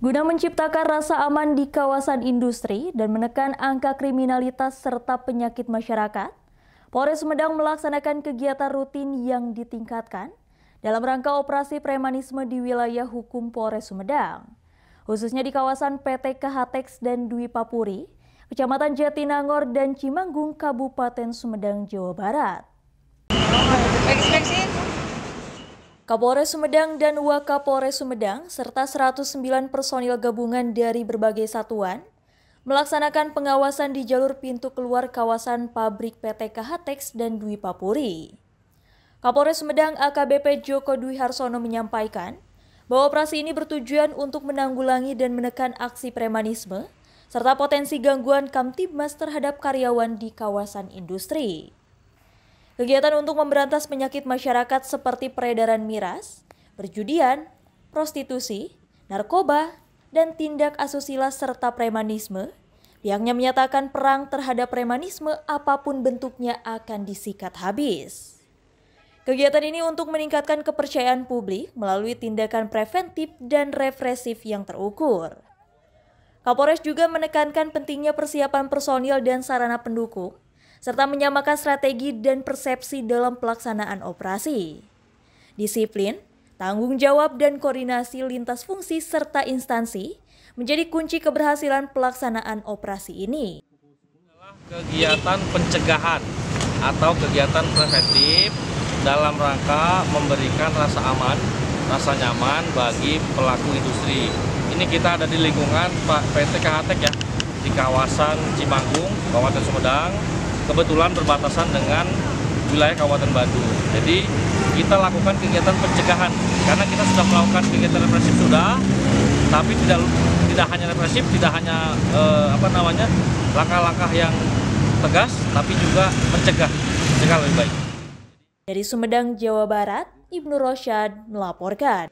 Guna menciptakan rasa aman di kawasan industri dan menekan angka kriminalitas serta penyakit masyarakat, Polres Sumedang melaksanakan kegiatan rutin yang ditingkatkan dalam rangka operasi premanisme di wilayah hukum Polres Sumedang, khususnya di kawasan PT KHTEX dan Dwi Papuri, Kecamatan Jatinangor dan Cimanggung, Kabupaten Sumedang, Jawa Barat. Kapolres Sumedang dan Wakapolres Sumedang serta 109 personil gabungan dari berbagai satuan melaksanakan pengawasan di jalur pintu keluar kawasan pabrik PT KHTEX dan Dwi Papuri. Kapolres Sumedang AKBP Joko Dwi Harsono menyampaikan bahwa operasi ini bertujuan untuk menanggulangi dan menekan aksi premanisme serta potensi gangguan Kamtibmas terhadap karyawan di kawasan industri. Kegiatan untuk memberantas penyakit masyarakat seperti peredaran miras, perjudian, prostitusi, narkoba, dan tindak asusila serta premanisme, pihaknya menyatakan perang terhadap premanisme apapun bentuknya akan disikat habis. Kegiatan ini untuk meningkatkan kepercayaan publik melalui tindakan preventif dan represif yang terukur. Kapolres juga menekankan pentingnya persiapan personil dan sarana pendukung, serta menyamakan strategi dan persepsi dalam pelaksanaan operasi. Disiplin, tanggung jawab, dan koordinasi lintas fungsi serta instansi menjadi kunci keberhasilan pelaksanaan operasi ini. Kegiatan pencegahan atau kegiatan preventif dalam rangka memberikan rasa aman, rasa nyaman bagi pelaku industri. Ini kita ada di lingkungan PT KHTEX ya, di kawasan Cimanggung, Kabupaten Sumedang, kebetulan berbatasan dengan wilayah Kabupaten Bandung. Jadi kita lakukan kegiatan pencegahan karena kita sudah melakukan kegiatan represif sudah, tapi tidak hanya represif, tidak hanya langkah-langkah yang tegas, tapi juga mencegah lebih baik. Dari Sumedang, Jawa Barat, Ibnu Rosyad melaporkan.